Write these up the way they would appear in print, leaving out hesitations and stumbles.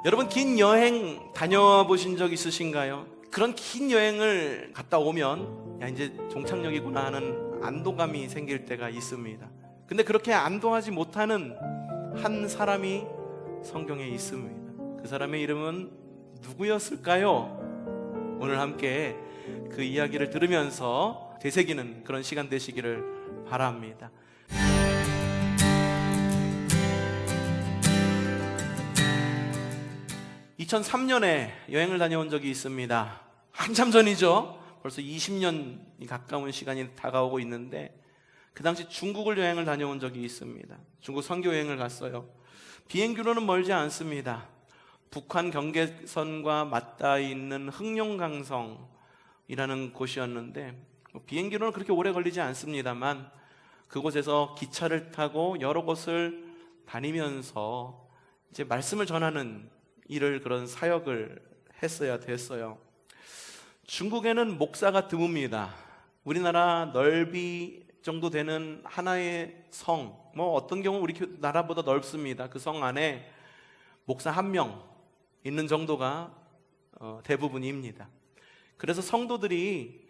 여러분, 긴 여행 다녀와 보신 적 있으신가요? 그런 긴 여행을 갔다 오면 야, 이제 종착역이구나 하는 안도감이 생길 때가 있습니다. 근데 그렇게 안도하지 못하는 한 사람이 성경에 있습니다. 그 사람의 이름은 누구였을까요? 오늘 함께 그 이야기를 들으면서 되새기는 그런 시간 되시기를 바랍니다. 2003년에 여행을 다녀온 적이 있습니다. 한참 전이죠. 벌써 20년이 가까운 시간이 다가오고 있는데, 그 당시 중국을 여행을 다녀온 적이 있습니다. 중국 선교 여행을 갔어요. 비행기로는 멀지 않습니다. 북한 경계선과 맞닿아 있는 흑룡강성이라는 곳이었는데, 비행기로는 그렇게 오래 걸리지 않습니다만 그곳에서 기차를 타고 여러 곳을 다니면서 이제 말씀을 전하는 일을, 그런 사역을 했어야 됐어요. 중국에는 목사가 드뭅니다. 우리나라 넓이 정도 되는 하나의 성, 어떤 경우 우리 나라보다 넓습니다. 그 성 안에 목사 한 명 있는 정도가 대부분입니다. 그래서 성도들이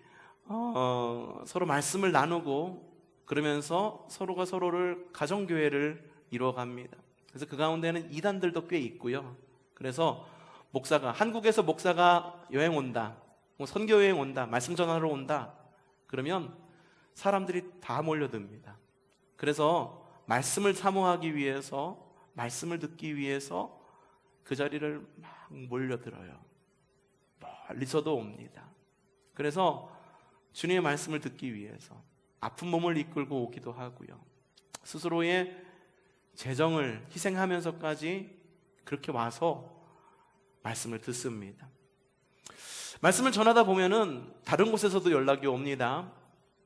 서로 말씀을 나누고 그러면서 서로가 서로를 가정교회를 이루어갑니다. 그래서 그 가운데는 이단들도 꽤 있고요. 그래서 한국에서 목사가 여행 온다, 선교 여행 온다, 말씀 전하러 온다, 그러면 사람들이 다 몰려듭니다. 그래서 말씀을 사모하기 위해서, 말씀을 듣기 위해서 그 자리를 막 몰려들어요. 멀리서도 옵니다. 그래서 주님의 말씀을 듣기 위해서 아픈 몸을 이끌고 오기도 하고요. 스스로의 재정을 희생하면서까지 그렇게 와서 말씀을 듣습니다. 말씀을 전하다 보면은 다른 곳에서도 연락이 옵니다.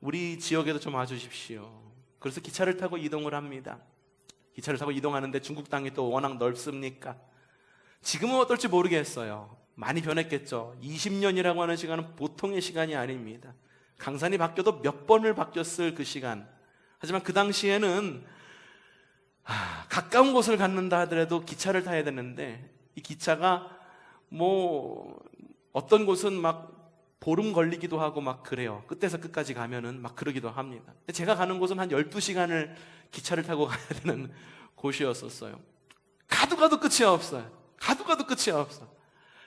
우리 지역에도 좀 와주십시오. 그래서 기차를 타고 이동을 합니다. 기차를 타고 이동하는데 중국 땅이 또 워낙 넓습니까? 지금은 어떨지 모르겠어요. 많이 변했겠죠. 20년이라고 하는 시간은 보통의 시간이 아닙니다. 강산이 바뀌어도 몇 번을 바뀌었을 그 시간. 하지만 그 당시에는 가까운 곳을 갔는다 하더라도 기차를 타야 되는데, 이 기차가 어떤 곳은 막 보름 걸리기도 하고 막 그래요. 끝에서 끝까지 가면은 막 그러기도 합니다. 제가 가는 곳은 한 12시간을 기차를 타고 가야 되는 곳이었었어요. 가도 끝이 없어요. 가도 끝이 없어.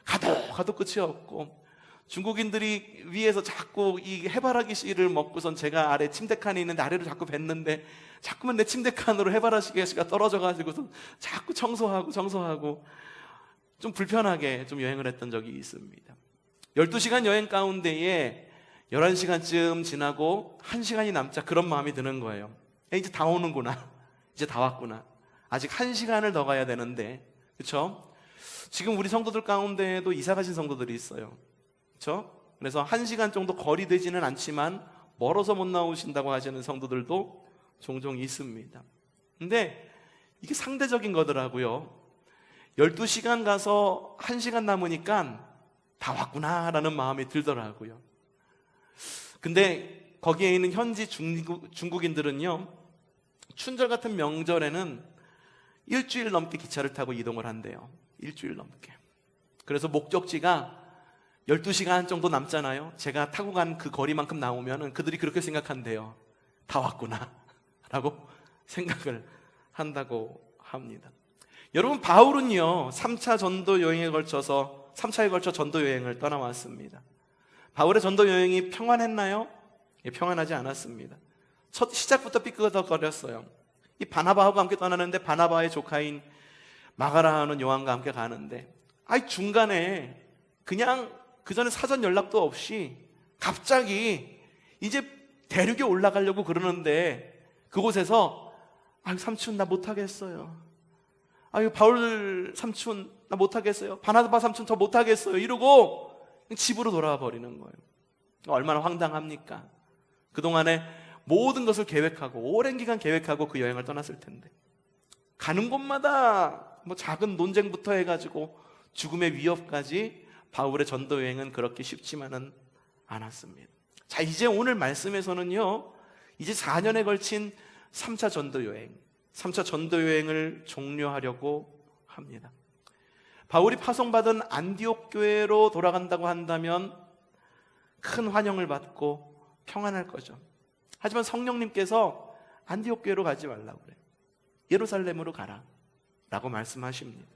가도 끝이 없고, 중국인들이 위에서 자꾸 이 해바라기 씨를 먹고선 제가 아래 침대칸이 있는데 아래로 자꾸 뱉는데, 자꾸만 내 침대칸으로 해바라기 씨가 떨어져가지고 자꾸 청소하고 좀 불편하게 좀 여행을 했던 적이 있습니다. 12시간 여행 가운데에 11시간쯤 지나고 1시간이 남자 그런 마음이 드는 거예요. 이제 다 오는구나. 이제 다 왔구나. 아직 1시간을 더 가야 되는데, 그렇죠? 지금 우리 성도들 가운데에도 이사 가신 성도들이 있어요. 그렇죠? 그래서 1시간 정도 거리 되지는 않지만 멀어서 못 나오신다고 하시는 성도들도 종종 있습니다. 근데 이게 상대적인 거더라고요. 12시간 가서 1시간 남으니까 다 왔구나라는 마음이 들더라고요. 근데 거기에 있는 현지 중국인들은요, 춘절 같은 명절에는 일주일 넘게 기차를 타고 이동을 한대요. 일주일 넘게. 그래서 목적지가 12시간 정도 남잖아요. 제가 타고 간 그 거리만큼 나오면 그들이 그렇게 생각한대요. 다 왔구나 라고 생각을 한다고 합니다. 여러분, 바울은요 3차 전도 여행에 걸쳐서 3차에 걸쳐 전도 여행을 떠나왔습니다. 바울의 전도 여행이 평안했나요? 예, 평안하지 않았습니다. 첫 시작부터 삐끗거렸어요. 이 바나바하고 함께 떠나는데, 바나바의 조카인 마가라 하는 요한과 함께 가는데, 중간에 그냥 그 전에 사전 연락도 없이 갑자기 이제 대륙에 올라가려고 그러는데, 그곳에서 삼촌 나 못하겠어요. 바울 삼촌 나 못하겠어요. 바나바 삼촌 저 못하겠어요. 이러고 집으로 돌아와 버리는 거예요. 얼마나 황당합니까? 그동안에 모든 것을 계획하고 오랜 기간 계획하고 그 여행을 떠났을 텐데, 가는 곳마다 작은 논쟁부터 해가지고 죽음의 위협까지 바울의 전도 여행은 그렇게 쉽지만은 않았습니다. 자, 이제 오늘 말씀에서는요, 이제 4년에 걸친 3차 전도 여행, 3차 전도 여행을 종료하려고 합니다. 바울이 파송받은 안디옥 교회로 돌아간다고 한다면 큰 환영을 받고 평안할 거죠. 하지만 성령님께서 안디옥 교회로 가지 말라고 그래요. 예루살렘으로 가라 라고 말씀하십니다.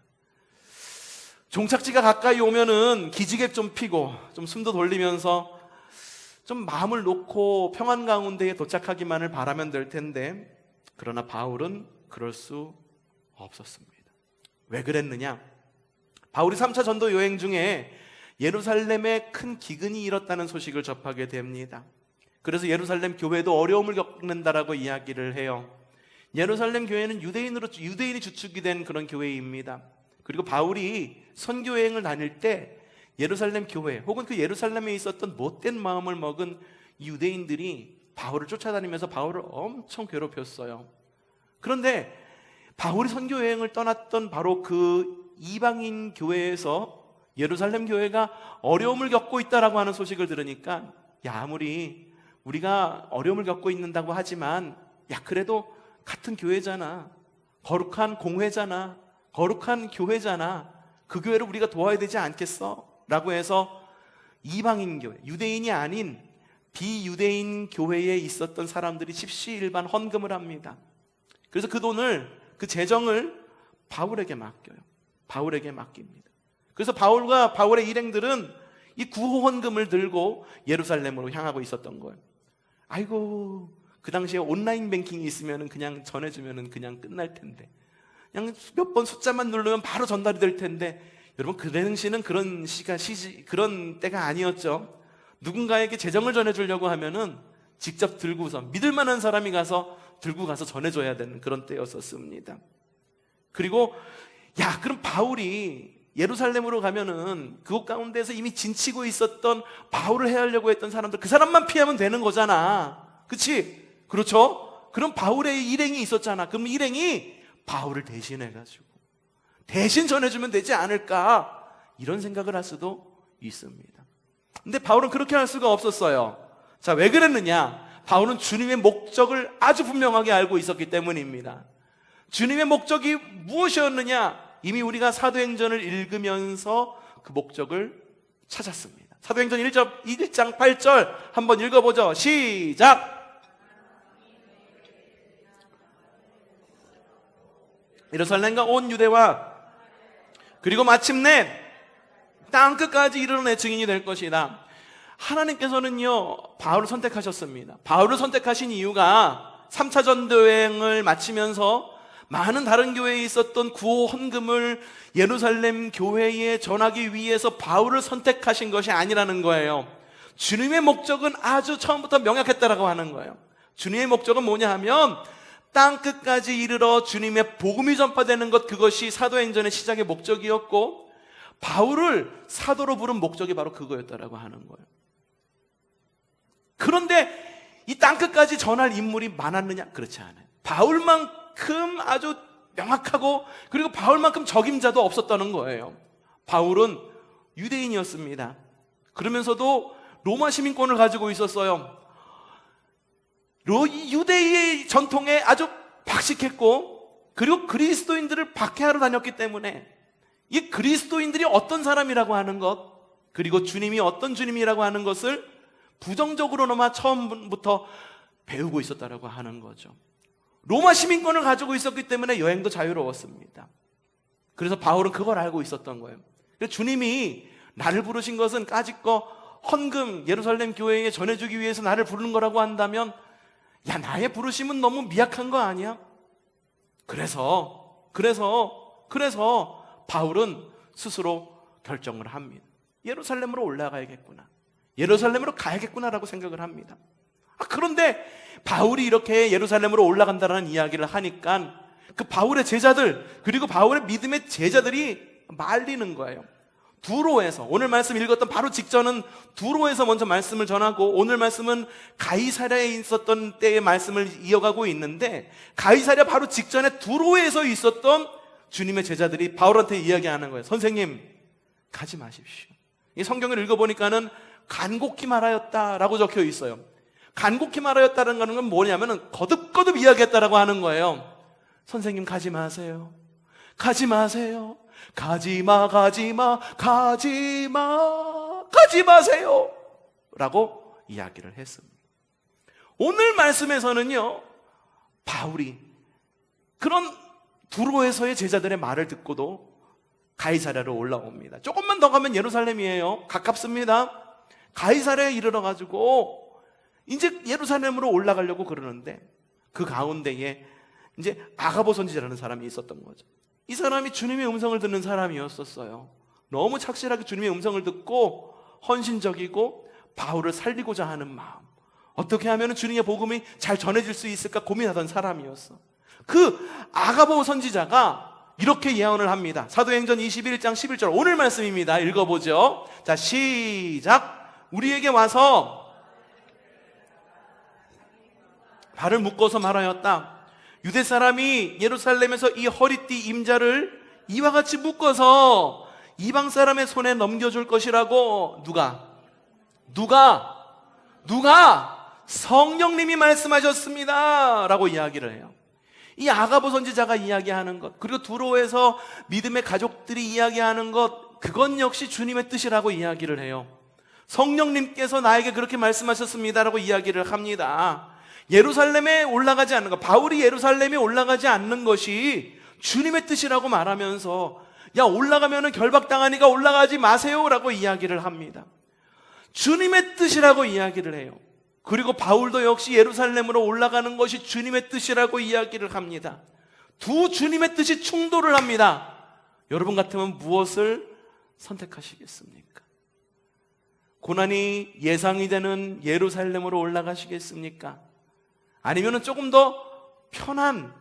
종착지가 가까이 오면은 기지개 좀 피고 좀 숨도 돌리면서 좀 마음을 놓고 평안 가운데에 도착하기만을 바라면 될 텐데, 그러나 바울은 그럴 수 없었습니다. 왜 그랬느냐? 바울이 3차 전도 여행 중에 예루살렘에 큰 기근이 일었다는 소식을 접하게 됩니다. 그래서 예루살렘 교회도 어려움을 겪는다라고 이야기를 해요. 예루살렘 교회는 유대인이 주축이 된 그런 교회입니다. 그리고 바울이 선교 여행을 다닐 때 예루살렘 교회 혹은 그 예루살렘에 있었던 못된 마음을 먹은 유대인들이 바울을 쫓아다니면서 바울을 엄청 괴롭혔어요. 그런데 바울이 선교 여행을 떠났던 바로 그 이방인 교회에서 예루살렘 교회가 어려움을 겪고 있다라고 하는 소식을 들으니까, 야, 아무리 우리가 어려움을 겪고 있는다고 하지만 그래도 같은 교회잖아, 거룩한 공회잖아, 거룩한 교회잖아, 그 교회를 우리가 도와야 되지 않겠어? 라고 해서 이방인 교회, 유대인이 아닌 비유대인 교회에 있었던 사람들이 십시일반 헌금을 합니다. 그래서 그 돈을, 그 재정을 바울에게 맡겨요. 바울에게 맡깁니다. 그래서 바울과 바울의 일행들은 이 구호 헌금을 들고 예루살렘으로 향하고 있었던 거예요. 아이고, 그 당시에 온라인 뱅킹이 있으면 그냥 전해주면 그냥 끝날 텐데, 그냥 몇 번 숫자만 누르면 바로 전달이 될 텐데, 여러분 그 당시는 그런 때가 아니었죠. 누군가에게 재정을 전해주려고 하면은 직접 들고서 믿을 만한 사람이 가서 들고 가서 전해줘야 되는 그런 때였었습니다. 그리고 그럼 바울이 예루살렘으로 가면은 그곳 가운데서 이미 진치고 있었던 바울을 해하려고 했던 사람들, 그 사람만 피하면 되는 거잖아. 그치? 그렇죠? 그럼 바울의 일행이 있었잖아. 그럼 일행이 바울을 대신해가지고 대신 전해주면 되지 않을까, 이런 생각을 할 수도 있습니다. 근데 바울은 그렇게 할 수가 없었어요. 자, 왜 그랬느냐? 바울은 주님의 목적을 아주 분명하게 알고 있었기 때문입니다. 주님의 목적이 무엇이었느냐? 이미 우리가 사도행전을 읽으면서 그 목적을 찾았습니다. 사도행전 1장 8절 한번 읽어보죠. 시작! 예루살렘과 온 유대와 그리고 마침내 땅끝까지 이르러 내 증인이 될 것이다. 하나님께서는요, 바울을 선택하셨습니다. 바울을 선택하신 이유가 3차 전도여행을 마치면서 많은 다른 교회에 있었던 구호 헌금을 예루살렘 교회에 전하기 위해서 바울을 선택하신 것이 아니라는 거예요. 주님의 목적은 아주 처음부터 명확했다라고 하는 거예요. 주님의 목적은 뭐냐 하면 땅끝까지 이르러 주님의 복음이 전파되는 것, 그것이 사도행전의 시작의 목적이었고, 바울을 사도로 부른 목적이 바로 그거였다라고 하는 거예요. 그런데 이 땅끝까지 전할 인물이 많았느냐? 그렇지 않아요. 바울만큼 아주 명확하고, 그리고 바울만큼 적임자도 없었다는 거예요. 바울은 유대인이었습니다. 그러면서도 로마 시민권을 가지고 있었어요. 유대의 전통에 아주 박식했고, 그리고 그리스도인들을 박해하러 다녔기 때문에 이 그리스도인들이 어떤 사람이라고 하는 것, 그리고 주님이 어떤 주님이라고 하는 것을 부정적으로나마 처음부터 배우고 있었다라고 하는 거죠. 로마 시민권을 가지고 있었기 때문에 여행도 자유로웠습니다. 그래서 바울은 그걸 알고 있었던 거예요. 주님이 나를 부르신 것은 까짓거 헌금 예루살렘 교회에 전해주기 위해서 나를 부르는 거라고 한다면, 나의 부르심은 너무 미약한 거 아니야? 그래서 바울은 스스로 결정을 합니다. 예루살렘으로 올라가야겠구나, 예루살렘으로 가야겠구나라고 생각을 합니다. 그런데 바울이 이렇게 예루살렘으로 올라간다는 이야기를 하니까 그 바울의 제자들, 그리고 바울의 믿음의 제자들이 말리는 거예요. 두로에서, 오늘 말씀 읽었던 바로 직전은 두로에서 먼저 말씀을 전하고, 오늘 말씀은 가이사랴에 있었던 때의 말씀을 이어가고 있는데, 가이사랴 바로 직전에 두로에서 있었던 주님의 제자들이 바울한테 이야기하는 거예요. 선생님, 가지 마십시오. 이 성경을 읽어보니까는 간곡히 말하였다라고 적혀 있어요. 간곡히 말하였다는 건 뭐냐면은 거듭거듭 이야기했다라고 하는 거예요. 선생님, 가지 마세요. 가지 마세요. 가지마, 가지마, 가지마, 가지 마세요 라고 이야기를 했습니다. 오늘 말씀에서는요, 바울이 그런 두로에서의 제자들의 말을 듣고도 가이사랴로 올라옵니다. 조금만 더 가면 예루살렘이에요. 가깝습니다. 가이사랴에 이르러 가지고 이제 예루살렘으로 올라가려고 그러는데 그 가운데에 이제 아가보 선지자라는 사람이 있었던 거죠. 이 사람이 주님의 음성을 듣는 사람이었었어요. 너무 착실하게 주님의 음성을 듣고 헌신적이고 바울을 살리고자 하는 마음, 어떻게 하면 주님의 복음이 잘 전해질 수 있을까 고민하던 사람이었어. 그 아가보 선지자가 이렇게 예언을 합니다. 사도행전 21장 11절 오늘 말씀입니다. 읽어보죠. 자, 시작. 우리에게 와서 발을 묶어서 말하였다. 유대 사람이 예루살렘에서 이 허리띠 임자를 이와 같이 묶어서 이방 사람의 손에 넘겨줄 것이라고. 누가? 성령님이 말씀하셨습니다 라고 이야기를 해요. 이 아가보 선지자가 이야기하는 것, 그리고 두로에서 믿음의 가족들이 이야기하는 것, 그건 역시 주님의 뜻이라고 이야기를 해요. 성령님께서 나에게 그렇게 말씀하셨습니다라고 이야기를 합니다. 예루살렘에 올라가지 않는 것, 바울이 예루살렘에 올라가지 않는 것이 주님의 뜻이라고 말하면서, 야, 올라가면은 결박당하니까 올라가지 마세요라고 이야기를 합니다. 주님의 뜻이라고 이야기를 해요. 그리고 바울도 역시 예루살렘으로 올라가는 것이 주님의 뜻이라고 이야기를 합니다. 두 주님의 뜻이 충돌을 합니다. 여러분 같으면 무엇을 선택하시겠습니까? 고난이 예상이 되는 예루살렘으로 올라가시겠습니까? 아니면 조금 더 편한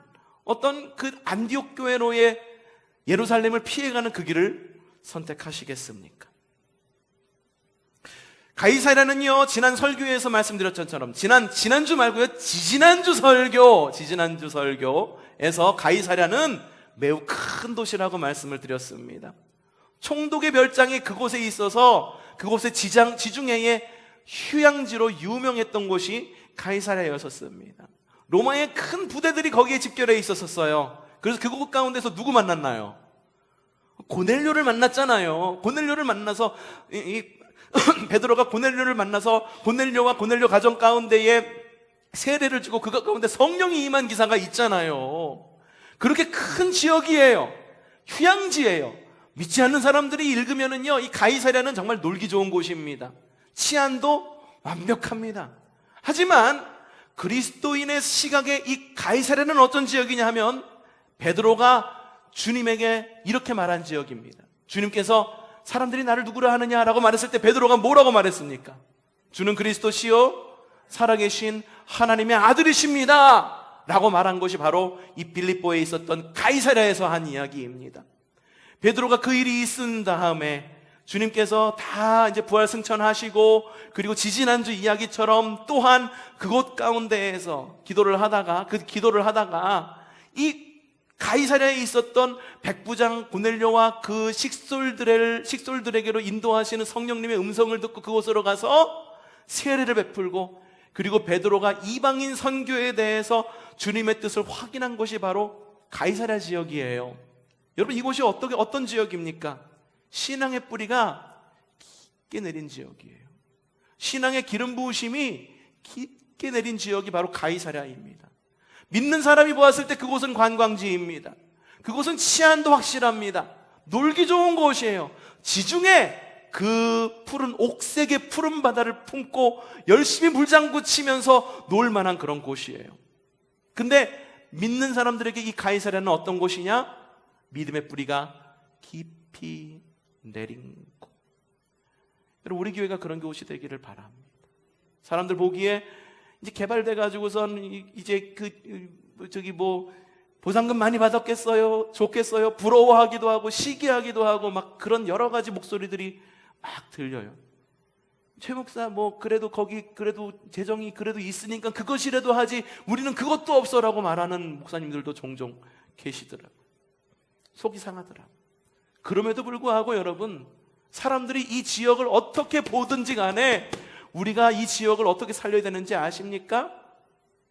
어떤 그 안디옥 교회로의 예루살렘을 피해가는 그 길을 선택하시겠습니까? 가이사랴는요, 지난 설교에서 말씀드렸던 것처럼 지난주 말고요, 지지난주 설교에서 가이사랴는 매우 큰 도시라고 말씀을 드렸습니다. 총독의 별장이 그곳에 있어서 그곳의 지중해의 휴양지로 유명했던 곳이 가이사랴였었습니다. 로마의 큰 부대들이 거기에 집결해 있었어요. 그래서 그곳 가운데서 누구 만났나요? 고넬료를 만났잖아요. 고넬료를 만나서 베드로가 고넬료를 만나서 고넬료와 고넬료 가정 가운데에 세례를 주고 그것 가운데 성령이 임한 기사가 있잖아요. 그렇게 큰 지역이에요. 휴양지예요. 믿지 않는 사람들이 읽으면은요, 이 가이사랴는 정말 놀기 좋은 곳입니다. 치안도 완벽합니다. 하지만 그리스도인의 시각에 이 가이사랴는 어떤 지역이냐 하면 베드로가 주님에게 이렇게 말한 지역입니다. 주님께서 사람들이 나를 누구라 하느냐라고 말했을 때 베드로가 뭐라고 말했습니까? 주는 그리스도시요 살아계신 하나님의 아들이십니다 라고 말한 것이 바로 이 빌립보에 있었던 가이사랴에서 한 이야기입니다. 베드로가 그 일이 있은 다음에 주님께서 다 이제 부활 승천하시고, 그리고 지지난주 이야기처럼 또한 그곳 가운데에서 기도를 하다가 이 가이사랴에 있었던 백부장 고넬료와 그 식솔들에게로 인도하시는 성령님의 음성을 듣고 그곳으로 가서 세례를 베풀고, 그리고 베드로가 이방인 선교에 대해서 주님의 뜻을 확인한 것이 바로 가이사랴 지역이에요. 여러분, 이곳이 어떤 지역입니까? 신앙의 뿌리가 깊게 내린 지역이에요. 신앙의 기름 부으심이 깊게 내린 지역이 바로 가이사랴입니다. 믿는 사람이 보았을 때 그곳은 관광지입니다. 그곳은 치안도 확실합니다. 놀기 좋은 곳이에요. 지중해 그 푸른 옥색의 푸른 바다를 품고 열심히 물장구 치면서 놀 만한 그런 곳이에요. 근데 믿는 사람들에게 이 가이사랴는 어떤 곳이냐? 믿음의 뿌리가 깊이 내린 곳. 여러분, 우리 교회가 그런 곳이 되기를 바랍니다. 사람들 보기에 이제 개발돼 가지고선 이제 보상금 많이 받았겠어요? 좋겠어요? 부러워하기도 하고 시기하기도 하고 막 그런 여러 가지 목소리들이 막 들려요. 최 목사 그래도 거기 그래도 재정이 그래도 있으니까 그것이라도 하지 우리는 그것도 없어라고 말하는 목사님들도 종종 계시더라고요. 속이 상하더라고요. 그럼에도 불구하고 여러분, 사람들이 이 지역을 어떻게 보든지 간에 우리가 이 지역을 어떻게 살려야 되는지 아십니까?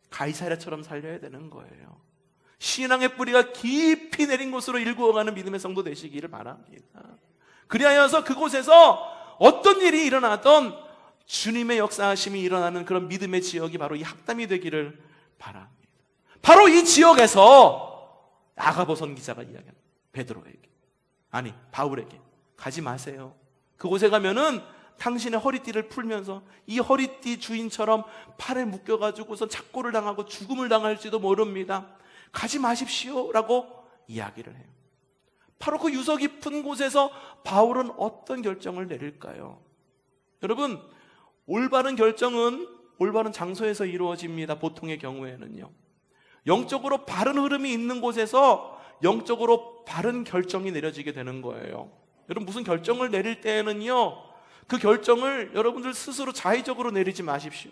가이사랴처럼 살려야 되는 거예요. 신앙의 뿌리가 깊이 내린 곳으로 일구어가는 믿음의 성도 되시기를 바랍니다. 그리하여서 그곳에서 어떤 일이 일어나던 주님의 역사하심이 일어나는 그런 믿음의 지역이 바로 이 학담이 되기를 바랍니다. 바로 이 지역에서 아가보 선기자가 이야기합니다. 베드로에게, 아니 바울에게 가지 마세요. 그곳에 가면은 당신의 허리띠를 풀면서 이 허리띠 주인처럼 팔에 묶여가지고서 착고를 당하고 죽음을 당할지도 모릅니다. 가지 마십시오 라고 이야기를 해요. 바로 그 유서 깊은 곳에서 바울은 어떤 결정을 내릴까요? 여러분, 올바른 결정은 올바른 장소에서 이루어집니다. 보통의 경우에는요, 영적으로 바른 흐름이 있는 곳에서 영적으로 바른 결정이 내려지게 되는 거예요. 여러분, 무슨 결정을 내릴 때에는요, 그 결정을 여러분들 스스로 자의적으로 내리지 마십시오.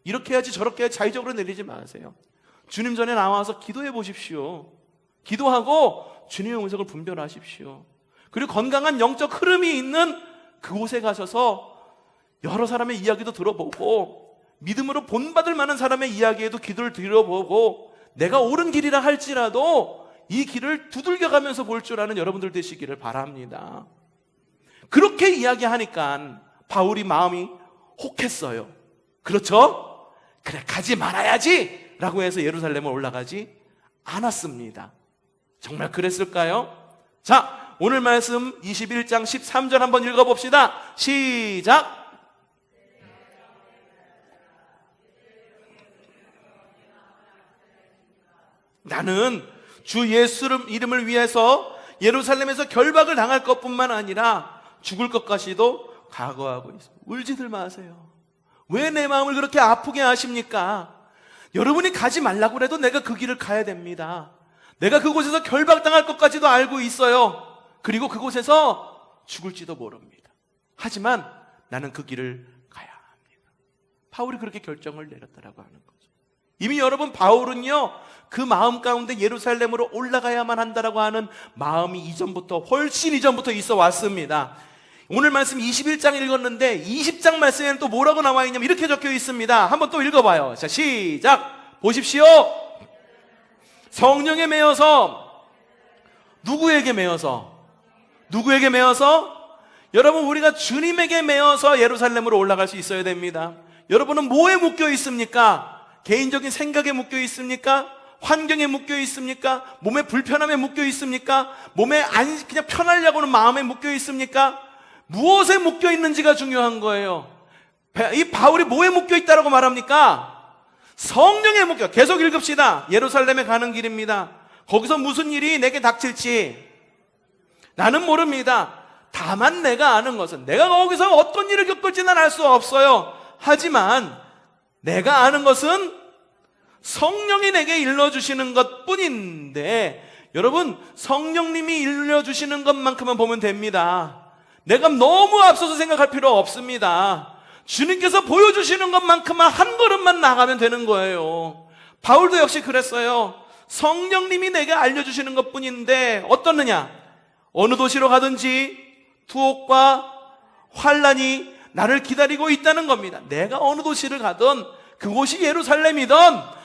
이렇게 해야지 저렇게 해야지 자의적으로 내리지 마세요. 주님 전에 나와서 기도해 보십시오. 기도하고 주님의 음성을 분별하십시오. 그리고 건강한 영적 흐름이 있는 그곳에 가셔서 여러 사람의 이야기도 들어보고 믿음으로 본받을 만한 사람의 이야기에도 기도를 들어보고 내가 옳은 길이라 할지라도 이 길을 두들겨가면서 볼 줄 아는 여러분들 되시기를 바랍니다. 그렇게 이야기하니까 바울이 마음이 혹했어요. 그렇죠? 그래, 가지 말아야지 라고 해서 예루살렘을 올라가지 않았습니다. 정말 그랬을까요? 자, 오늘 말씀 21장 13절 한번 읽어봅시다. 시작! 나는 주 예수 이름을 위해서 예루살렘에서 결박을 당할 것뿐만 아니라 죽을 것까지도 각오하고 있습니다. 울지들 마세요. 왜 내 마음을 그렇게 아프게 하십니까? 여러분이 가지 말라고 해도 내가 그 길을 가야 됩니다. 내가 그곳에서 결박당할 것까지도 알고 있어요. 그리고 그곳에서 죽을지도 모릅니다. 하지만 나는 그 길을 가야 합니다. 바울이 그렇게 결정을 내렸다라고 하는 거죠. 이미 여러분, 바울은요, 그 마음 가운데 예루살렘으로 올라가야만 한다라고 하는 마음이 훨씬 이전부터 있어 왔습니다. 오늘 말씀 21장 읽었는데 20장 말씀에는 또 뭐라고 나와 있냐면 이렇게 적혀 있습니다. 한번 또 읽어봐요. 자, 시작! 보십시오. 성령에 매여서, 누구에게 매여서? 누구에게 매여서? 여러분, 우리가 주님에게 매여서 예루살렘으로 올라갈 수 있어야 됩니다. 여러분은 뭐에 묶여 있습니까? 개인적인 생각에 묶여 있습니까? 환경에 묶여 있습니까? 몸의 불편함에 묶여 있습니까? 그냥 편하려고 하는 마음에 묶여 있습니까? 무엇에 묶여 있는지가 중요한 거예요. 이 바울이 뭐에 묶여 있다라고 말합니까? 성령에 묶여. 계속 읽읍시다. 예루살렘에 가는 길입니다. 거기서 무슨 일이 내게 닥칠지 나는 모릅니다. 다만 내가 아는 것은, 내가 거기서 어떤 일을 겪을지 난 알 수 없어요. 하지만 내가 아는 것은 성령이 내게 일러주시는 것뿐인데, 여러분, 성령님이 일러주시는 것만큼만 보면 됩니다. 내가 너무 앞서서 생각할 필요 없습니다. 주님께서 보여주시는 것만큼만 한 걸음만 나가면 되는 거예요. 바울도 역시 그랬어요. 성령님이 내게 알려주시는 것뿐인데 어떻느냐? 어느 도시로 가든지 투옥과 환난이 나를 기다리고 있다는 겁니다. 내가 어느 도시를 가든, 그곳이 예루살렘이든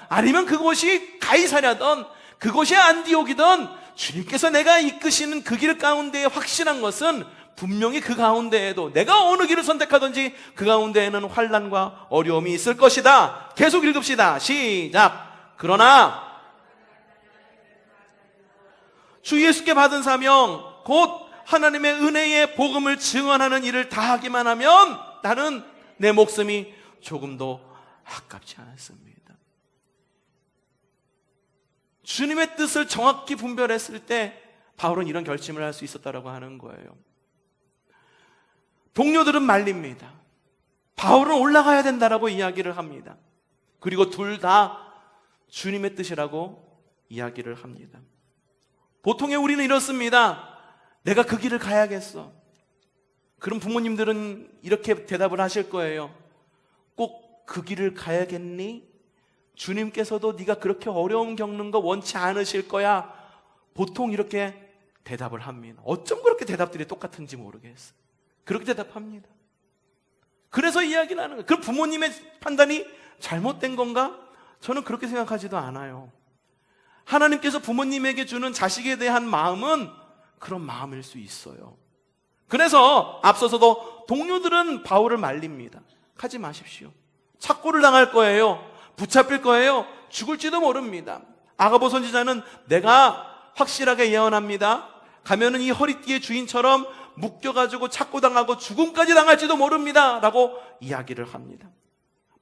아니면 그곳이 가이사랴든 그곳이 안디옥이든, 주님께서 내가 이끄시는 그 길 가운데에 확실한 것은 분명히 그 가운데에도 내가 어느 길을 선택하든지 그 가운데에는 환난과 어려움이 있을 것이다. 계속 읽읍시다. 시작. 그러나 주 예수께 받은 사명, 곧 하나님의 은혜의 복음을 증언하는 일을 다하기만 하면 나는 내 목숨이 조금도 아깝지 않습니다. 주님의 뜻을 정확히 분별했을 때 바울은 이런 결심을 할 수 있었다라고 하는 거예요. 동료들은 말립니다. 바울은 올라가야 된다라고 이야기를 합니다. 그리고 둘 다 주님의 뜻이라고 이야기를 합니다. 보통의 우리는 이렇습니다. 내가 그 길을 가야겠어. 그럼 부모님들은 이렇게 대답을 하실 거예요. 꼭 그 길을 가야겠니? 주님께서도 네가 그렇게 어려움 겪는 거 원치 않으실 거야. 보통 이렇게 대답을 합니다. 어쩜 그렇게 대답들이 똑같은지 모르겠어요. 그렇게 대답합니다. 그래서 이야기를 하는 거예요. 그럼 부모님의 판단이 잘못된 건가? 저는 그렇게 생각하지도 않아요. 하나님께서 부모님에게 주는 자식에 대한 마음은 그런 마음일 수 있어요. 그래서 앞서서도 동료들은 바울을 말립니다. 가지 마십시오. 착고를 당할 거예요. 붙잡힐 거예요. 죽을지도 모릅니다. 아가보 선지자는 내가 확실하게 예언합니다. 가면은 이 허리띠의 주인처럼 묶여가지고 착고당하고 죽음까지 당할지도 모릅니다 라고 이야기를 합니다.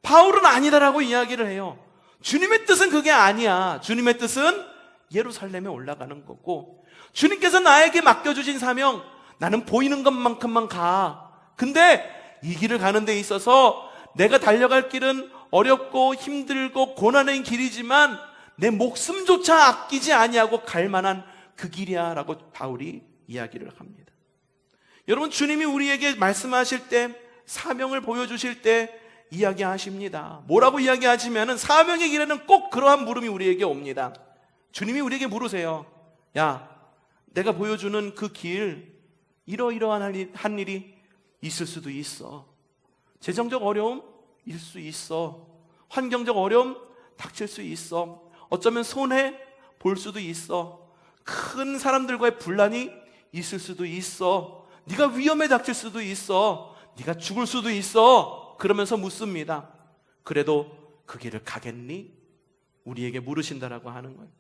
바울은 아니다라고 이야기를 해요. 주님의 뜻은 그게 아니야. 주님의 뜻은 예루살렘에 올라가는 거고, 주님께서 나에게 맡겨주신 사명, 나는 보이는 것만큼만 가. 근데 이 길을 가는 데 있어서 내가 달려갈 길은 어렵고 힘들고 고난의 길이지만 내 목숨조차 아끼지 아니하고 갈 만한 그 길이야 라고 바울이 이야기를 합니다. 여러분, 주님이 우리에게 말씀하실 때, 사명을 보여주실 때 이야기하십니다. 뭐라고 이야기하시면은 사명의 길에는 꼭 그러한 물음이 우리에게 옵니다. 주님이 우리에게 물으세요. 야, 내가 보여주는 그 길, 이러이러한 한 일이 있을 수도 있어. 재정적 어려움일 수 있어. 환경적 어려움 닥칠 수 있어. 어쩌면 손해 볼 수도 있어. 큰 사람들과의 분란이 있을 수도 있어. 네가 위험에 닥칠 수도 있어. 네가 죽을 수도 있어. 그러면서 묻습니다. 그래도 그 길을 가겠니? 우리에게 물으신다라고 하는 거예요.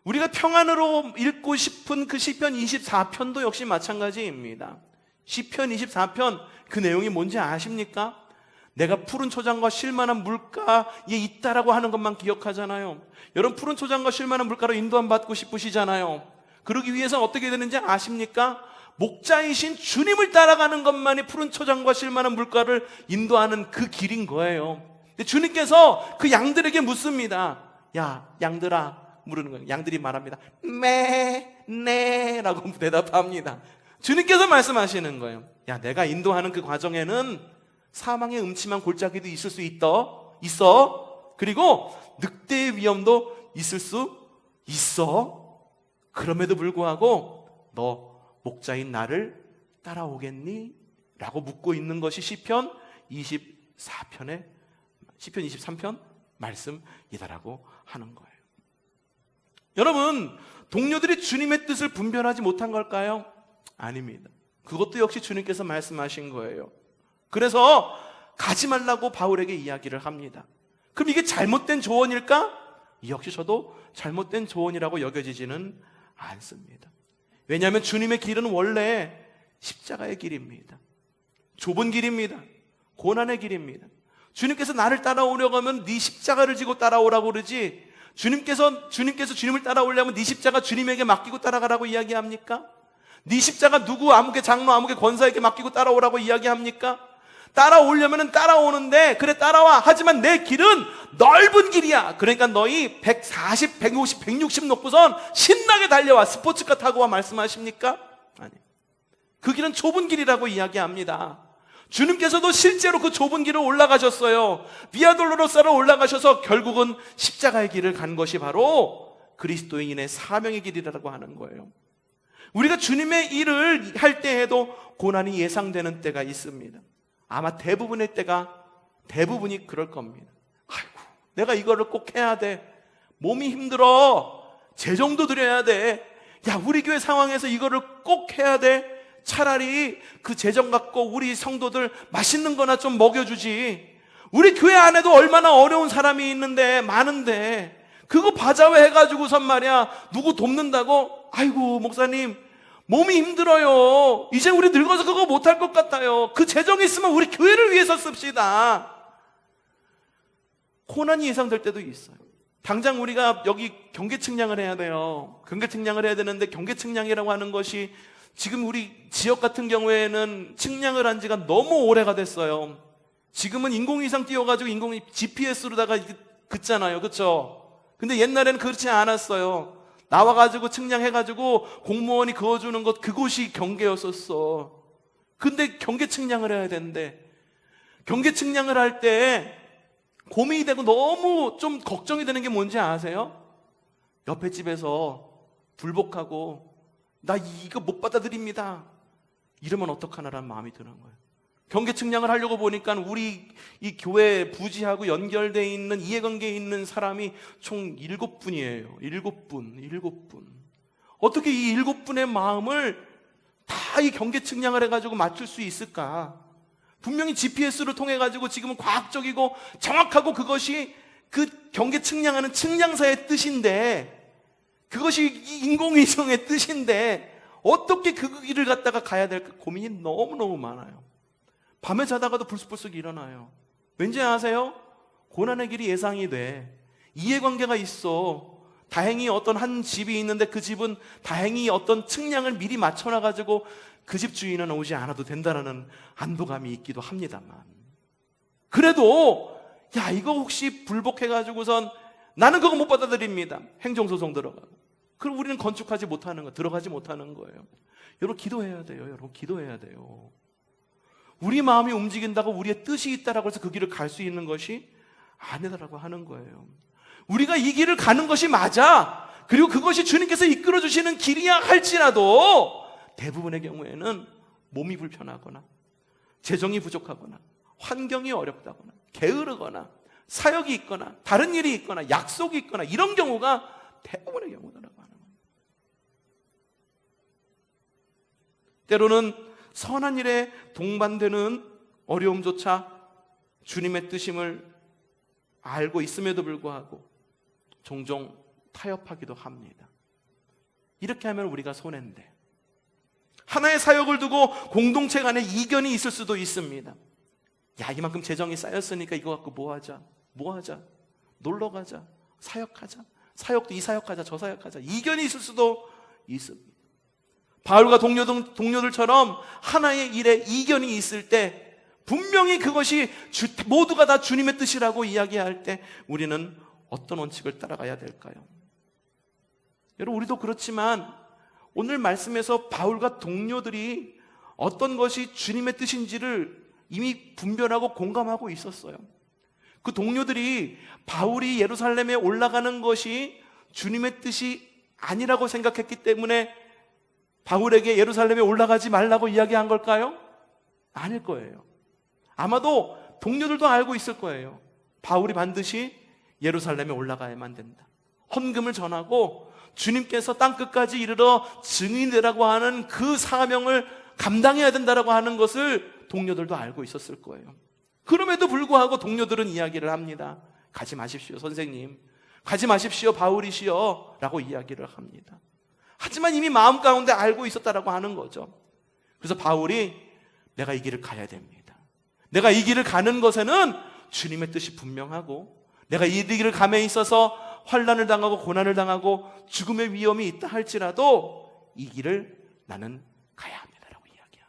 우리가 평안으로 읽고 싶은 그 시편 24편도 역시 마찬가지입니다. 시편 24편 그 내용이 뭔지 아십니까? 내가 푸른 초장과 쉴만한 물가에 있다라고 하는 것만 기억하잖아요. 여러분, 푸른 초장과 쉴만한 물가로 인도함 받고 싶으시잖아요. 그러기 위해서 어떻게 되는지 아십니까? 목자이신 주님을 따라가는 것만이 푸른 초장과 쉴만한 물가를 인도하는 그 길인 거예요. 근데 주님께서 그 양들에게 묻습니다. 야, 양들아, 물으는 거예요. 양들이 말합니다. 네 라고 대답합니다. 주님께서 말씀하시는 거예요. 야, 내가 인도하는 그 과정에는 사망의 음침한 골짜기도 있을 수 있어. 그리고 늑대의 위험도 있을 수 있어. 그럼에도 불구하고 너 목자인 나를 따라오겠니? 라고 묻고 있는 것이 시편 23편 말씀이다라고 하는 거예요. 여러분, 동료들이 주님의 뜻을 분별하지 못한 걸까요? 아닙니다. 그것도 역시 주님께서 말씀하신 거예요. 그래서 가지 말라고 바울에게 이야기를 합니다. 그럼 이게 잘못된 조언일까? 역시 저도 잘못된 조언이라고 여겨지지는 않습니다. 왜냐하면 주님의 길은 원래 십자가의 길입니다. 좁은 길입니다. 고난의 길입니다. 주님께서 나를 따라오려고 하면 네 십자가를 지고 따라오라고 그러지, 주님께서 주님을 따라오려면 네 십자가 주님에게 맡기고 따라가라고 이야기합니까? 네 십자가 누구 아무개 장로 아무개 권사에게 맡기고 따라오라고 이야기합니까? 따라오려면 따라오는데, 그래 따라와. 하지만 내 길은 넓은 길이야. 그러니까 너희 140, 150, 160 놓고선 신나게 달려와. 스포츠카 타고 와 말씀하십니까? 아니, 그 길은 좁은 길이라고 이야기합니다. 주님께서도 실제로 그 좁은 길을 올라가셨어요. 비아 돌로로사로 올라가셔서 결국은 십자가의 길을 간 것이 바로 그리스도인의 사명의 길이라고 하는 거예요. 우리가 주님의 일을 할 때에도 고난이 예상되는 때가 있습니다. 아마 대부분의 때가 대부분이 그럴 겁니다. 아이고, 내가 이거를 꼭 해야 돼. 몸이 힘들어. 재정도 드려야 돼. 야, 우리 교회 상황에서 이거를 꼭 해야 돼. 차라리 그 재정 갖고 우리 성도들 맛있는 거나 좀 먹여주지. 우리 교회 안에도 얼마나 어려운 사람이 있는데, 많은데 그거 바자회 해가지고선 말이야 누구 돕는다고? 아이고 목사님 몸이 힘들어요. 이제 우리 늙어서 그거 못할 것 같아요. 그 재정이 있으면 우리 교회를 위해서 씁시다. 고난이 예상될 때도 있어요. 당장 우리가 여기 경계 측량을 해야 돼요. 경계 측량을 해야 되는데, 경계 측량이라고 하는 것이 지금 우리 지역 같은 경우에는 측량을 한 지가 너무 오래가 됐어요. 지금은 인공위성 띄워가지고 GPS로다가 긋잖아요. 그렇죠? 근데 옛날에는 그렇지 않았어요. 나와가지고 측량해가지고 공무원이 그어주는 것, 그곳이 경계였었어. 근데 경계 측량을 해야 되는데, 경계 측량을 할 때 고민이 되고 너무 좀 걱정이 되는 게 뭔지 아세요? 옆에 집에서 불복하고 나 이거 못 받아들입니다 이러면 어떡하나라는 마음이 드는 거예요. 경계 측량을 하려고 보니까 우리 이 교회 부지하고 연결되어 있는 이해관계에 있는 사람이 총 7분이에요. 7분. 어떻게 이 7분의 마음을 다 이 경계 측량을 해가지고 맞출 수 있을까? 분명히 GPS를 통해 가지고 지금은 과학적이고 정확하고 그것이 그 경계 측량하는 측량사의 뜻인데, 그것이 인공위성의 뜻인데 어떻게 그 길을 갖다가 가야 될까 고민이 너무너무 많아요. 밤에 자다가도 불쑥불쑥 일어나요. 왠지 아세요? 고난의 길이 예상이 돼. 이해관계가 있어. 다행히 어떤 한 집이 있는데 그 집은 다행히 어떤 측량을 미리 맞춰놔가지고 그 집 주인은 오지 않아도 된다는 안도감이 있기도 합니다만, 그래도 야 이거 혹시 불복해가지고선 나는 그거 못 받아들입니다. 행정소송 들어가고. 그럼 우리는 건축하지 못하는 거, 들어가지 못하는 거예요. 여러분 기도해야 돼요. 여러분 기도해야 돼요. 우리 마음이 움직인다고 우리의 뜻이 있다라고 해서 그 길을 갈 수 있는 것이 아니다라고 하는 거예요. 우리가 이 길을 가는 것이 맞아. 그리고 그것이 주님께서 이끌어 주시는 길이야 할지라도 대부분의 경우에는 몸이 불편하거나 재정이 부족하거나 환경이 어렵다거나 게으르거나 사역이 있거나 다른 일이 있거나 약속이 있거나 이런 경우가 대부분의 경우다라고 하는 겁니다. 때로는 선한 일에 동반되는 어려움조차 주님의 뜻임을 알고 있음에도 불구하고 종종 타협하기도 합니다. 이렇게 하면 우리가 손해인데, 하나의 사역을 두고 공동체 간에 이견이 있을 수도 있습니다. 야 이만큼 재정이 쌓였으니까 이거 갖고 뭐 하자, 놀러 가자, 사역하자, 사역도 이 사역하자 저 사역하자, 이견이 있을 수도 있습니다. 바울과 동료들처럼 하나의 일에 이견이 있을 때 분명히 그것이 모두가 다 주님의 뜻이라고 이야기할 때 우리는 어떤 원칙을 따라가야 될까요? 여러분 우리도 그렇지만 오늘 말씀에서 바울과 동료들이 어떤 것이 주님의 뜻인지를 이미 분별하고 공감하고 있었어요. 그 동료들이 바울이 예루살렘에 올라가는 것이 주님의 뜻이 아니라고 생각했기 때문에 바울에게 예루살렘에 올라가지 말라고 이야기한 걸까요? 아닐 거예요. 아마도 동료들도 알고 있을 거예요. 바울이 반드시 예루살렘에 올라가야만 된다. 헌금을 전하고 주님께서 땅끝까지 이르러 증인되라고 하는 그 사명을 감당해야 된다라고 하는 것을 동료들도 알고 있었을 거예요. 그럼에도 불구하고 동료들은 이야기를 합니다. 가지 마십시오 선생님, 가지 마십시오 바울이시여 라고 이야기를 합니다. 하지만 이미 마음 가운데 알고 있었다라고 하는 거죠. 그래서 바울이 내가 이 길을 가야 됩니다. 내가 이 길을 가는 것에는 주님의 뜻이 분명하고 내가 이 길을 감에 있어서 환난을 당하고 고난을 당하고 죽음의 위험이 있다 할지라도 이 길을 나는 가야 합니다라고 이야기합니다.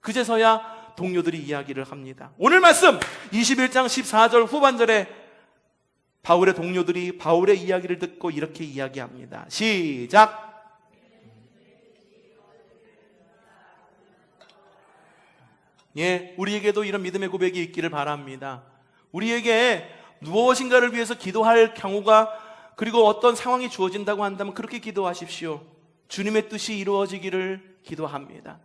그제서야 동료들이 이야기를 합니다. 오늘 말씀 21장 14절 후반절에 바울의 동료들이 바울의 이야기를 듣고 이렇게 이야기합니다. 시작! 예, 우리에게도 이런 믿음의 고백이 있기를 바랍니다. 우리에게 무엇인가를 위해서 기도할 경우가, 그리고 어떤 상황이 주어진다고 한다면 그렇게 기도하십시오. 주님의 뜻이 이루어지기를 기도합니다.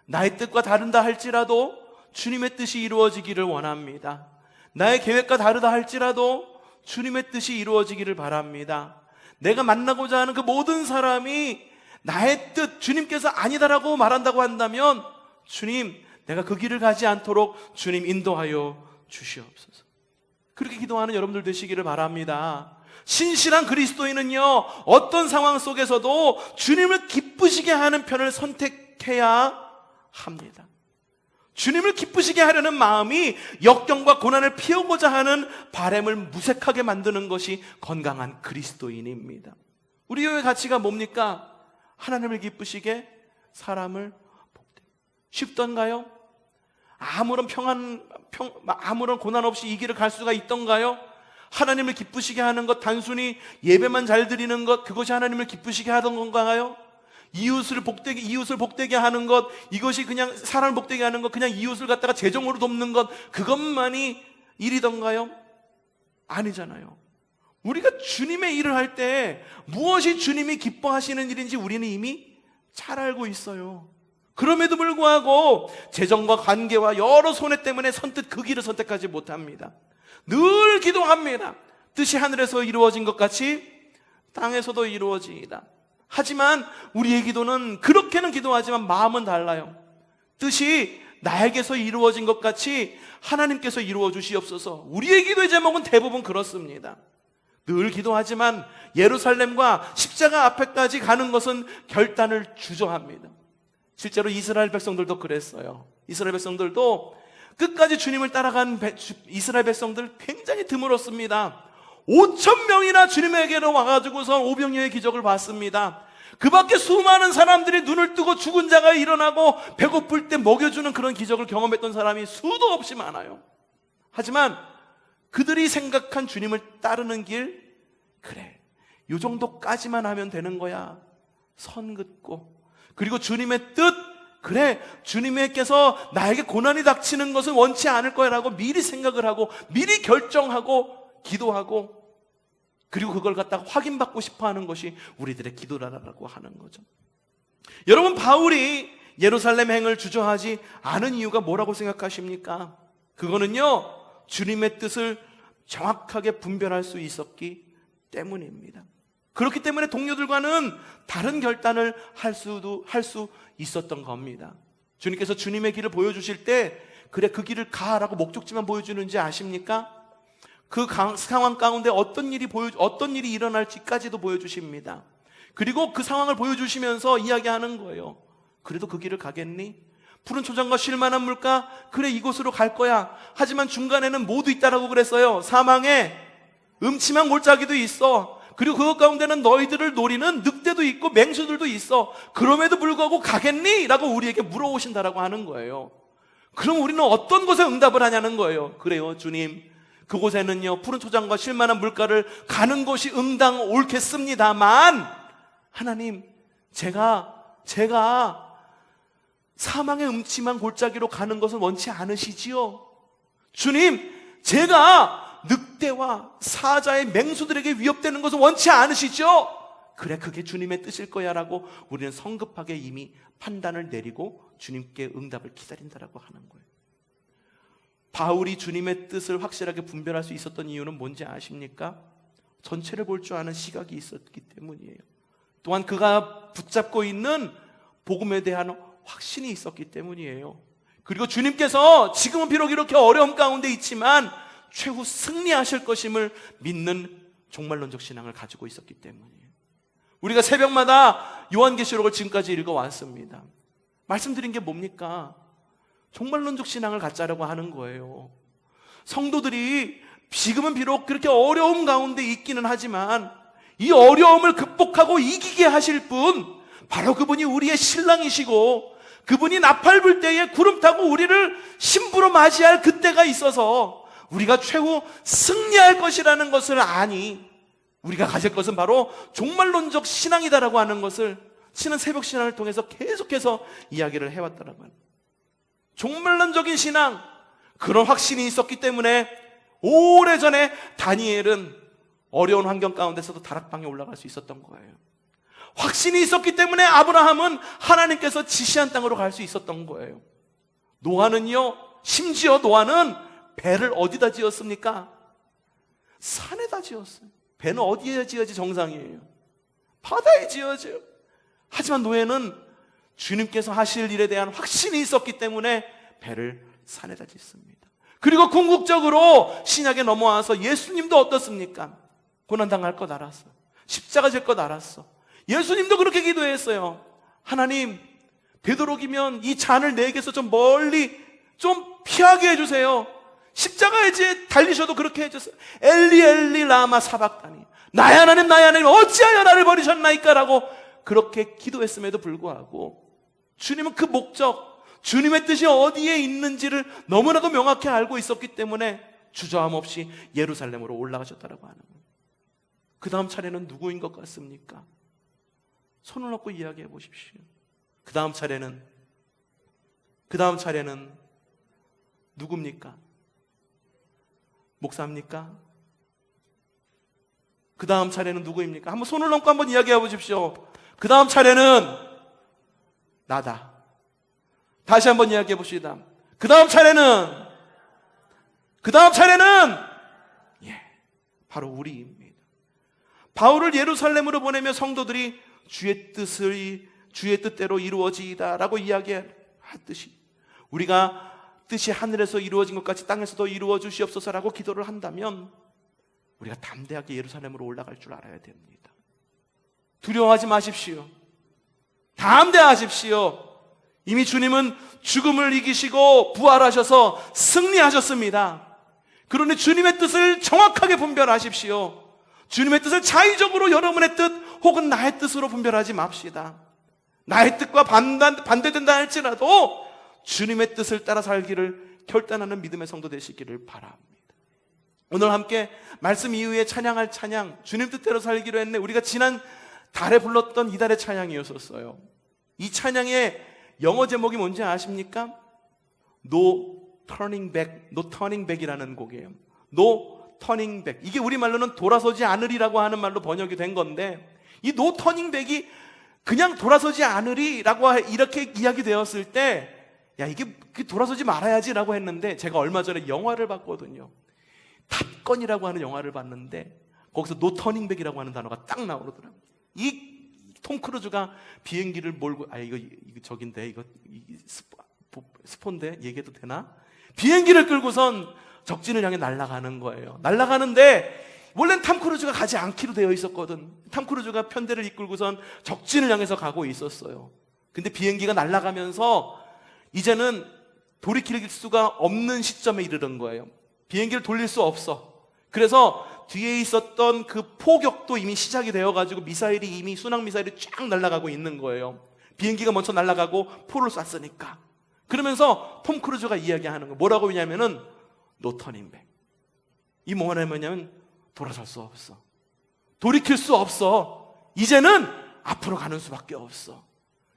나의 뜻과 다른다 할지라도 주님의 뜻이 이루어지기를 원합니다. 나의 계획과 다르다 할지라도 주님의 뜻이 이루어지기를 바랍니다. 내가 만나고자 하는 그 모든 사람이 나의 뜻, 주님께서 아니다라고 말한다고 한다면 주님, 내가 그 길을 가지 않도록 주님 인도하여 주시옵소서. 그렇게 기도하는 여러분들 되시기를 바랍니다. 신실한 그리스도인은요, 어떤 상황 속에서도 주님을 기쁘시게 하는 편을 선택해야 합니다. 주님을 기쁘시게 하려는 마음이 역경과 고난을 피우고자 하는 바람을 무색하게 만드는 것이 건강한 그리스도인입니다. 우리 교회의 가치가 뭡니까? 하나님을 기쁘시게, 사람을 복되게. 쉽던가요? 아무런 고난 없이 이 길을 갈 수가 있던가요? 하나님을 기쁘시게 하는 것, 단순히 예배만 잘 드리는 것, 그것이 하나님을 기쁘시게 하던 건가요? 이웃을 복되게 하는 것, 이것이 그냥 사람을 복되게 하는 것, 그냥 이웃을 갖다가 재정으로 돕는 것, 그것만이 일이던가요? 아니잖아요. 우리가 주님의 일을 할 때 무엇이 주님이 기뻐하시는 일인지 우리는 이미 잘 알고 있어요. 그럼에도 불구하고 재정과 관계와 여러 손해 때문에 선뜻 그 길을 선택하지 못합니다. 늘 기도합니다. 뜻이 하늘에서 이루어진 것 같이 땅에서도 이루어지이다. 하지만 우리의 기도는 그렇게는 기도하지만 마음은 달라요. 뜻이 나에게서 이루어진 것 같이 하나님께서 이루어 주시옵소서. 우리의 기도의 제목은 대부분 그렇습니다. 늘 기도하지만 예루살렘과 십자가 앞에까지 가는 것은 결단을 주저합니다. 실제로 이스라엘 백성들도 그랬어요. 이스라엘 백성들도 끝까지 주님을 따라간 이스라엘 백성들 굉장히 드물었습니다. 5,000명이나 주님에게로 와가지고서 오병이어의 기적을 봤습니다. 그 밖에 수많은 사람들이 눈을 뜨고 죽은 자가 일어나고 배고플 때 먹여주는 그런 기적을 경험했던 사람이 수도 없이 많아요. 하지만 그들이 생각한 주님을 따르는 길, 그래, 요 정도까지만 하면 되는 거야. 선 긋고, 그리고 주님의 뜻, 그래, 주님께서 나에게 고난이 닥치는 것은 원치 않을 거야 라고 미리 생각을 하고 미리 결정하고 기도하고, 그리고 그걸 갖다가 확인받고 싶어하는 것이 우리들의 기도라고 하는 거죠. 여러분, 바울이 예루살렘 행을 주저하지 않은 이유가 뭐라고 생각하십니까? 그거는요, 주님의 뜻을 정확하게 분별할 수 있었기 때문입니다. 그렇기 때문에 동료들과는 다른 결단을 할 수 있었던 겁니다. 주님께서 주님의 길을 보여주실 때, 그래, 그 길을 가라고 목적지만 보여주는지 아십니까? 그 상황 가운데 어떤 일이 일어날지까지도 보여주십니다. 그리고 그 상황을 보여주시면서 이야기하는 거예요. 그래도 그 길을 가겠니? 푸른 초장과 쉴만한 물가? 그래, 이곳으로 갈 거야. 하지만 중간에는 모두 있다라고 그랬어요. 사망에 음침한 골짜기도 있어. 그리고 그것 가운데는 너희들을 노리는 늑대도 있고 맹수들도 있어. 그럼에도 불구하고 가겠니? 라고 우리에게 물어오신다라고 하는 거예요. 그럼 우리는 어떤 것에 응답을 하냐는 거예요. 그래요, 주님, 그곳에는요, 푸른 초장과 쉴만한 물가를 가는 곳이 응당 옳겠습니다만, 하나님, 제가 사망의 음침한 골짜기로 가는 것은 원치 않으시지요? 주님, 제가 늑대와 사자의 맹수들에게 위협되는 것은 원치 않으시죠? 그래, 그게 주님의 뜻일 거야 라고 우리는 성급하게 이미 판단을 내리고 주님께 응답을 기다린다라고 하는 거예요. 바울이 주님의 뜻을 확실하게 분별할 수 있었던 이유는 뭔지 아십니까? 전체를 볼 줄 아는 시각이 있었기 때문이에요. 또한 그가 붙잡고 있는 복음에 대한 확신이 있었기 때문이에요. 그리고 주님께서 지금은 비록 이렇게 어려움 가운데 있지만 최후 승리하실 것임을 믿는 종말론적 신앙을 가지고 있었기 때문이에요. 우리가 새벽마다 요한계시록을 지금까지 읽어왔습니다. 말씀드린 게 뭡니까? 종말론적 신앙을 갖자라고 하는 거예요. 성도들이 지금은 비록 그렇게 어려움 가운데 있기는 하지만 이 어려움을 극복하고 이기게 하실 분, 바로 그분이 우리의 신랑이시고 그분이 나팔 불 때에 구름 타고 우리를 신부로 맞이할 그때가 있어서 우리가 최후 승리할 것이라는 것을 아니, 우리가 가질 것은 바로 종말론적 신앙이다라고 하는 것을 신은 새벽 신앙을 통해서 계속해서 이야기를 해왔다라고 하는, 종말론적인 신앙, 그런 확신이 있었기 때문에 오래전에 다니엘은 어려운 환경 가운데서도 다락방에 올라갈 수 있었던 거예요. 확신이 있었기 때문에 아브라함은 하나님께서 지시한 땅으로 갈 수 있었던 거예요. 노아는요, 심지어 노아는 배를 어디다 지었습니까? 산에다 지었어요. 배는 어디에 지어야지 정상이에요? 바다에 지어져요. 하지만 노아는 주님께서 하실 일에 대한 확신이 있었기 때문에 배를 산에다 짓습니다. 그리고 궁극적으로 신약에 넘어와서 예수님도 어떻습니까? 고난당할 것 알았어. 십자가 질 것 알았어. 예수님도 그렇게 기도했어요. 하나님, 되도록이면 이 잔을 내게서 좀 멀리 좀 피하게 해주세요. 십자가에 달리셔도 그렇게 해주세요. 엘리 엘리 라마 사박다니, 나의 하나님 나의 하나님 어찌하여 나를 버리셨나이까 라고 그렇게 기도했음에도 불구하고 주님은 그 목적, 주님의 뜻이 어디에 있는지를 너무나도 명확히 알고 있었기 때문에 주저함 없이 예루살렘으로 올라가셨다라고 하는 거예요. 그 다음 차례는 누구인 것 같습니까? 손을 놓고 이야기해 보십시오. 그 다음 차례는 누굽니까? 목사입니까? 그 다음 차례는 누구입니까? 한번 손을 놓고 한번 이야기해 보십시오. 그 다음 차례는 나다. 다시 한번 이야기해 봅시다. 그 다음 차례는 예, 바로 우리입니다. 바울을 예루살렘으로 보내며 성도들이 주의 뜻대로 이루어지이다 라고 이야기하듯이 우리가 뜻이 하늘에서 이루어진 것 같이 땅에서도 이루어 주시옵소서라고 기도를 한다면 우리가 담대하게 예루살렘으로 올라갈 줄 알아야 됩니다. 두려워하지 마십시오. 담대하십시오. 이미 주님은 죽음을 이기시고 부활하셔서 승리하셨습니다. 그러니 주님의 뜻을 정확하게 분별하십시오. 주님의 뜻을 자의적으로 여러분의 뜻 혹은 나의 뜻으로 분별하지 맙시다. 나의 뜻과 반대된다 할지라도 주님의 뜻을 따라 살기를 결단하는 믿음의 성도 되시기를 바랍니다. 오늘 함께 말씀 이후에 찬양할 찬양, 주님 뜻대로 살기로 했네. 우리가 지난 달에 불렀던 이달의 찬양이었었어요. 이 찬양의 영어 제목이 뭔지 아십니까? No Turning Back이라는 곡이에요. No Turning Back. 이게 우리말로는 돌아서지 않으리라고 하는 말로 번역이 된 건데, 이 No Turning Back이 그냥 돌아서지 않으리라고 이렇게 이야기되었을 때, 야, 이게 돌아서지 말아야지라고 했는데, 제가 얼마 전에 영화를 봤거든요. 탑건이라고 하는 영화를 봤는데 거기서 No Turning Back이라고 하는 단어가 딱 나오더라고요. 이 톰 크루즈가 비행기를 몰고, 이거 저긴데, 이거 스폰데 얘기해도 되나? 비행기를 끌고선 적진을 향해 날아가는 거예요. 날아가는데 원래는 탐 크루즈가 가지 않기로 되어 있었거든. 탐 크루즈가 편대를 이끌고선 적진을 향해서 가고 있었어요. 근데 비행기가 날아가면서 이제는 돌이킬 수가 없는 시점에 이르는 거예요. 비행기를 돌릴 수 없어. 그래서 뒤에 있었던 그 포격도 이미 시작이 되어가지고 미사일이 이미 순항 미사일이 쫙 날아가고 있는 거예요. 비행기가 먼저 날아가고 포를 쐈으니까. 그러면서 톰 크루즈가 이야기하는 거 뭐라고 하냐면은 No Turning Back. 이 뭐냐면 돌아설 수 없어. 돌이킬 수 없어. 이제는 앞으로 가는 수밖에 없어.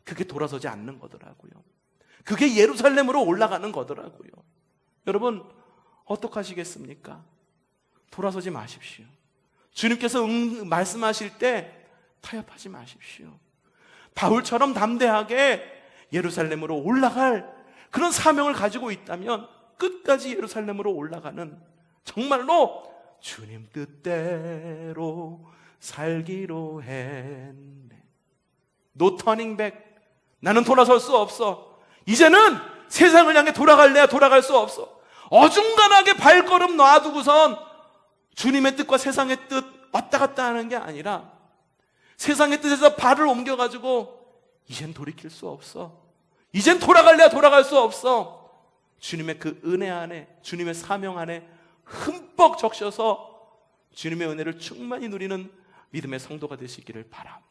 그게 돌아서지 않는 거더라고요. 그게 예루살렘으로 올라가는 거더라고요. 여러분 어떡하시겠습니까? 돌아서지 마십시오. 주님께서 말씀하실 때 타협하지 마십시오. 바울처럼 담대하게 예루살렘으로 올라갈 그런 사명을 가지고 있다면 끝까지 예루살렘으로 올라가는, 정말로 주님 뜻대로 살기로 했네. No turning back. 나는 돌아설 수 없어. 이제는 세상을 향해 돌아갈래야 돌아갈 수 없어. 어중간하게 발걸음 놔두고선 주님의 뜻과 세상의 뜻 왔다 갔다 하는 게 아니라 세상의 뜻에서 발을 옮겨가지고 이젠 돌이킬 수 없어. 이젠 돌아갈래야 돌아갈 수 없어. 주님의 그 은혜 안에, 주님의 사명 안에 흠뻑 적셔서 주님의 은혜를 충만히 누리는 믿음의 성도가 되시기를 바랍니다.